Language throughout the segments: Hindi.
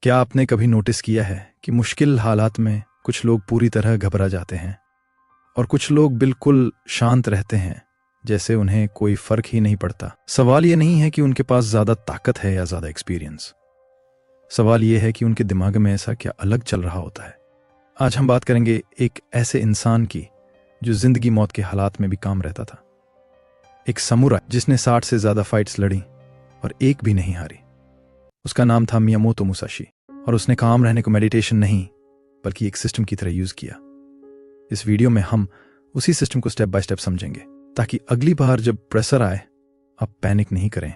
क्या आपने कभी नोटिस किया है कि मुश्किल हालात में कुछ लोग पूरी तरह घबरा जाते हैं और कुछ लोग बिल्कुल शांत रहते हैं, जैसे उन्हें कोई फर्क ही नहीं पड़ता। सवाल ये नहीं है कि उनके पास ज्यादा ताकत है या ज्यादा एक्सपीरियंस। सवाल ये है कि उनके दिमाग में ऐसा क्या अलग चल रहा होता है। आज हम बात करेंगे एक ऐसे इंसान की जो जिंदगी मौत के हालात में भी काम रहता था। एक समुराई जिसने 60 से ज्यादा फाइट्स लड़ी और एक भी नहीं हारी। उसका नाम था मियामोतो मुसाशी और उसने काम रहने को मेडिटेशन नहीं बल्कि एक सिस्टम की तरह यूज किया। इस वीडियो में हम उसी सिस्टम को स्टेप बाय स्टेप समझेंगे ताकि अगली बार जब प्रेशर आए आप पैनिक नहीं करें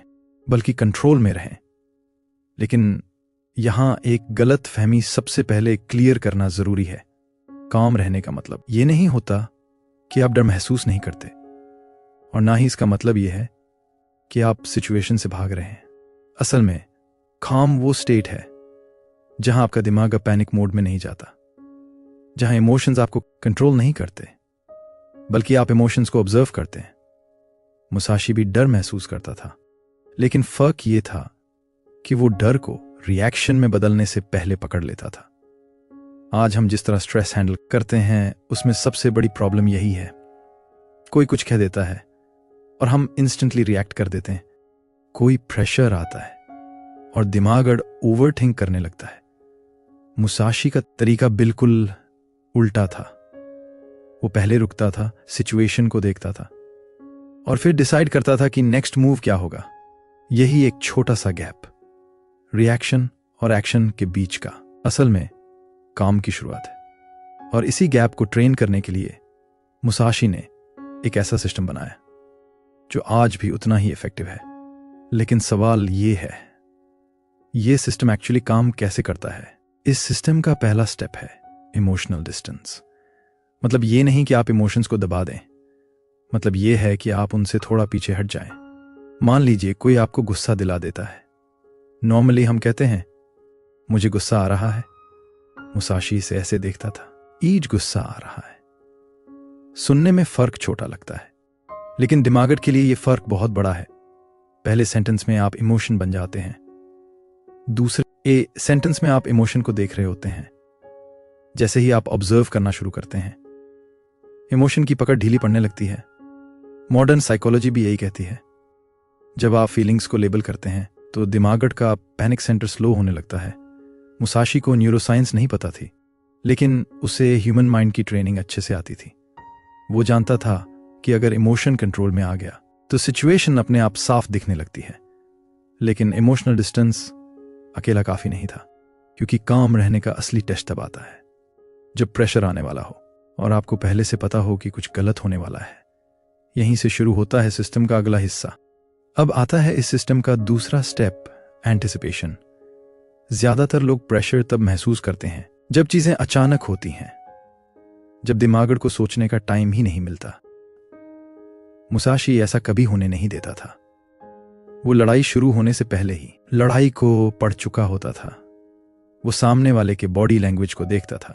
बल्कि कंट्रोल में रहें। लेकिन यहां एक गलत फहमी सबसे पहले क्लियर करना जरूरी है। काम रहने का मतलब यह नहीं होता कि आप डर महसूस नहीं करते, और ना ही इसका मतलब यह है कि आप सिचुएशन से भाग रहे हैं। असल में काम वो स्टेट है जहां आपका दिमाग अब पैनिक मोड में नहीं जाता, जहां इमोशंस आपको कंट्रोल नहीं करते बल्कि आप इमोशंस को ऑब्जर्व करते हैं। मुसाशी भी डर महसूस करता था, लेकिन फर्क ये था कि वो डर को रिएक्शन में बदलने से पहले पकड़ लेता था। आज हम जिस तरह स्ट्रेस हैंडल करते हैं उसमें सबसे बड़ी प्रॉब्लम यही है। कोई कुछ कह देता है और हम इंस्टेंटली रिएक्ट कर देते हैं। कोई प्रेशर आता है और दिमाग ओवरथिंक करने लगता है। मुसाशी का तरीका बिल्कुल उल्टा था। वो पहले रुकता था, सिचुएशन को देखता था और फिर डिसाइड करता था कि नेक्स्ट मूव क्या होगा। यही एक छोटा सा गैप रिएक्शन और एक्शन के बीच का असल में काम की शुरुआत है। और इसी गैप को ट्रेन करने के लिए मुसाशी ने एक ऐसा सिस्टम बनाया जो आज भी उतना ही इफेक्टिव है। लेकिन सवाल ये है, ये सिस्टम एक्चुअली काम कैसे करता है? इस सिस्टम का पहला स्टेप है इमोशनल डिस्टेंस। मतलब ये नहीं कि आप इमोशंस को दबा दें, मतलब ये है कि आप उनसे थोड़ा पीछे हट जाएं। मान लीजिए कोई आपको गुस्सा दिला देता है। नॉर्मली हम कहते हैं मुझे गुस्सा आ रहा है। मुसाशी इसे ऐसे देखता था, ईज गुस्सा आ रहा है। सुनने में फर्क छोटा लगता है, लेकिन दिमाग के लिए यह फर्क बहुत बड़ा है। पहले सेंटेंस में आप इमोशन बन जाते हैं, दूसरे सेंटेंस में आप इमोशन को देख रहे होते हैं। जैसे ही आप ऑब्जर्व करना शुरू करते हैं, इमोशन की पकड़ ढीली पड़ने लगती है। मॉडर्न साइकोलॉजी भी यही कहती है। जब आप फीलिंग्स को लेबल करते हैं तो दिमाग का पैनिक सेंटर स्लो होने लगता है। मुसाशी को न्यूरोसाइंस नहीं पता थी, लेकिन उसे ह्यूमन माइंड की ट्रेनिंग अच्छे से आती थी। वो जानता था कि अगर इमोशन कंट्रोल में आ गया तो सिचुएशन अपने आप साफ दिखने लगती है। लेकिन इमोशनल डिस्टेंस अकेला काफी नहीं था, क्योंकि काम रहने का असली टेस्ट तब आता है जब प्रेशर आने वाला हो और आपको पहले से पता हो कि कुछ गलत होने वाला है। यहीं से शुरू होता है सिस्टम का अगला हिस्सा। अब आता है इस सिस्टम का दूसरा स्टेप, एंटिसिपेशन। ज्यादातर लोग प्रेशर तब महसूस करते हैं जब चीजें अचानक होती हैं, जब दिमाग को सोचने का टाइम ही नहीं मिलता। मुसाशी ऐसा कभी होने नहीं देता था। वो लड़ाई शुरू होने से पहले ही लड़ाई को पढ़ चुका होता था। वो सामने वाले के बॉडी लैंग्वेज को देखता था,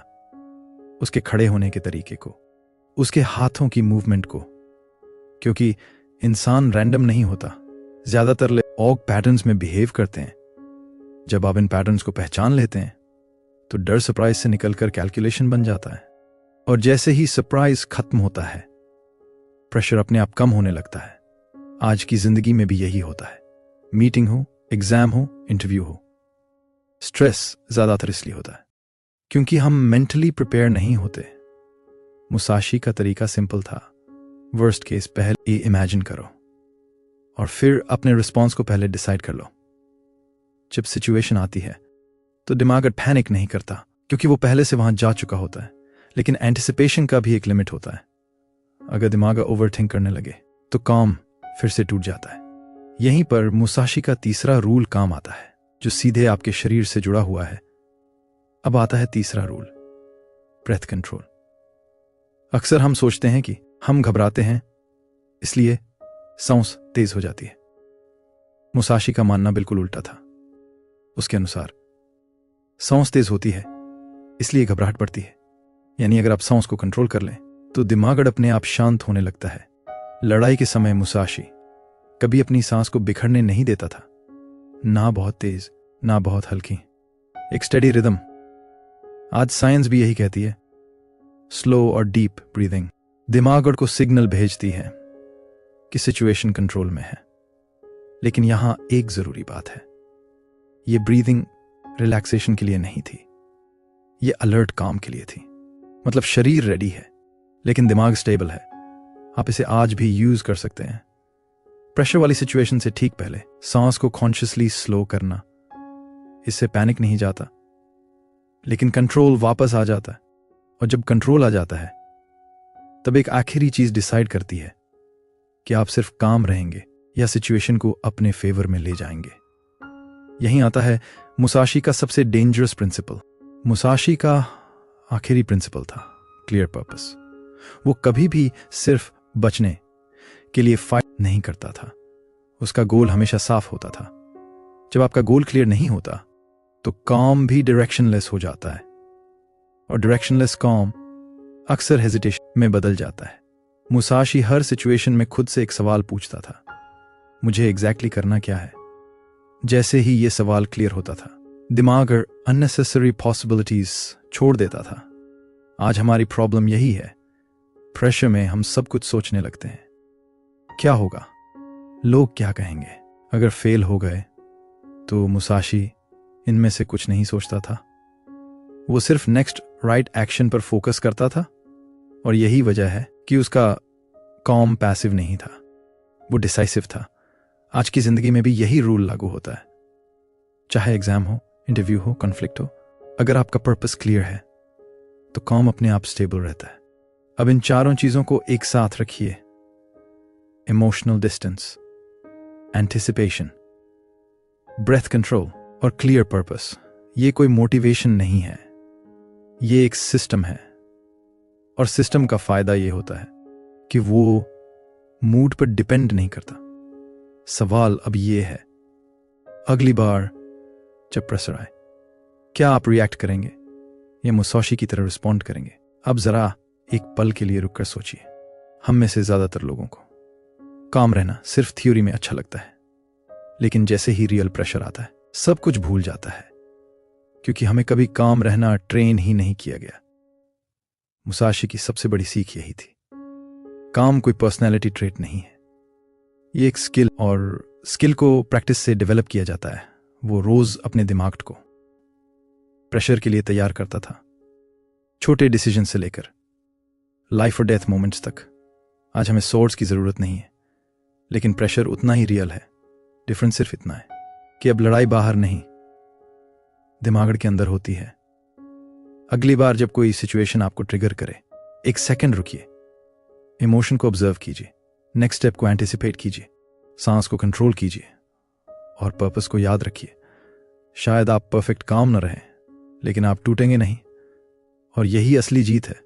उसके खड़े होने के तरीके को, उसके हाथों की मूवमेंट को। क्योंकि इंसान रैंडम नहीं होता, ज्यादातर लोग ऑग पैटर्न्स में बिहेव करते हैं। जब आप इन पैटर्न्स को पहचान लेते हैं तो डर सरप्राइज से निकलकर कैलकुलेशन बन जाता है। और जैसे ही सरप्राइज खत्म होता है, प्रेशर अपने आप कम होने लगता है। आज की जिंदगी में भी यही होता है। मीटिंग हो, एग्जाम हो, इंटरव्यू हो, स्ट्रेस ज्यादातर इसलिए होता है क्योंकि हम मेंटली प्रिपेयर नहीं होते। मुसाशी का तरीका सिंपल था। वर्स्ट केस पहले इमेजिन करो और फिर अपने रिस्पॉन्स को पहले डिसाइड कर लो। जब सिचुएशन आती है तो दिमाग पैनिक नहीं करता, क्योंकि वो पहले से वहां जा चुका होता है। लेकिन एंटिसिपेशन का भी एक लिमिट होता है। अगर दिमाग ओवरथिंक करने लगे तो काम फिर से टूट जाता है। यहीं पर मुसाशी का तीसरा रूल काम आता है, जो सीधे आपके शरीर से जुड़ा हुआ है। अब आता है तीसरा रूल, ब्रेथ कंट्रोल। अक्सर हम सोचते हैं कि हम घबराते हैं इसलिए सांस तेज हो जाती है। मुसाशी का मानना बिल्कुल उल्टा था। उसके अनुसार सांस तेज होती है इसलिए घबराहट बढ़ती है। यानी अगर आप सांस को कंट्रोल कर लें तो दिमाग अपने आप शांत होने लगता है। लड़ाई के समय मुसाशी कभी अपनी सांस को बिखरने नहीं देता था, ना बहुत तेज ना बहुत हल्की। एक स्टेडी रिदम। आज साइंस भी यही कहती है, स्लो और डीप ब्रीदिंग दिमाग को सिग्नल भेजती है कि सिचुएशन कंट्रोल में है। लेकिन यहां एक जरूरी बात है, यह ब्रीदिंग रिलैक्सेशन के लिए नहीं थी, यह अलर्ट काम के लिए थी। मतलब शरीर रेडी है लेकिन दिमाग स्टेबल है। आप इसे आज भी यूज कर सकते हैं। प्रेशर वाली सिचुएशन से ठीक पहले सांस को कॉन्शियसली स्लो करना, इससे पैनिक नहीं जाता लेकिन कंट्रोल वापस आ जाता है। और जब कंट्रोल आ जाता है तब एक आखिरी चीज डिसाइड करती है कि आप सिर्फ काम रहेंगे या सिचुएशन को अपने फेवर में ले जाएंगे। यहीं आता है मुसाशी का सबसे डेंजरस प्रिंसिपल। मुसाशी का आखिरी प्रिंसिपल था क्लियर पर्पस। वो कभी भी सिर्फ बचने के लिए फाइट नहीं करता था, उसका गोल हमेशा साफ होता था। जब आपका गोल क्लियर नहीं होता तो काम भी डायरेक्शनलेस हो जाता है, और डायरेक्शनलेस काम अक्सर हेजिटेशन में बदल जाता है। मुसाशी हर सिचुएशन में खुद से एक सवाल पूछता था, मुझे एग्जैक्टली करना क्या है। जैसे ही यह सवाल क्लियर होता था, दिमाग अननेसेसरी पॉसिबिलिटीज छोड़ देता था। आज हमारी प्रॉब्लम यही है, प्रेशर में हम सब कुछ सोचने लगते हैं। क्या होगा, लोग क्या कहेंगे, अगर फेल हो गए तो। मुसाशी इनमें से कुछ नहीं सोचता था, वो सिर्फ नेक्स्ट राइट एक्शन पर फोकस करता था। और यही वजह है कि उसका काम पैसिव नहीं था, वो डिसाइसिव था। आज की जिंदगी में भी यही रूल लागू होता है, चाहे एग्जाम हो, इंटरव्यू हो, कॉन्फ्लिक्ट हो। अगर आपका पर्पस क्लियर है तो काम अपने आप स्टेबल रहता है। अब इन चारों चीजों को एक साथ रखिए, emotional distance, anticipation, breath control और क्लियर पर्पस। ये कोई मोटिवेशन नहीं है, ये एक सिस्टम है। और सिस्टम का फायदा ये होता है कि वो मूड पर डिपेंड नहीं करता। सवाल अब ये है, अगली बार जब प्रेशर आए क्या आप रिएक्ट करेंगे या मुसाशी की तरह रिस्पॉन्ड करेंगे। अब जरा एक पल के लिए रुककर सोचिए। हम में से ज्यादातर लोगों को काम रहना सिर्फ थ्योरी में अच्छा लगता है, लेकिन जैसे ही रियल प्रेशर आता है सब कुछ भूल जाता है, क्योंकि हमें कभी काम रहना ट्रेन ही नहीं किया गया। मुसाशी की सबसे बड़ी सीख यही थी, काम कोई पर्सनैलिटी ट्रेट नहीं है, ये एक स्किल, और स्किल को प्रैक्टिस से डेवलप किया जाता है। वो रोज अपने दिमाग को प्रेशर के लिए तैयार करता था, छोटे डिसीजन से लेकर लाइफ और डेथ मोमेंट्स तक। आज हमें सोर्स की जरूरत नहीं है, लेकिन प्रेशर उतना ही रियल है। डिफरेंस सिर्फ इतना है कि अब लड़ाई बाहर नहीं, दिमाग के अंदर होती है। अगली बार जब कोई सिचुएशन आपको ट्रिगर करे, एक सेकंड रुकिए, इमोशन को ऑब्जर्व कीजिए, नेक्स्ट स्टेप को एंटिसिपेट कीजिए, सांस को कंट्रोल कीजिए और पर्पस को याद रखिए। शायद आप परफेक्ट काम न रहें, लेकिन आप टूटेंगे नहीं, और यही असली जीत है।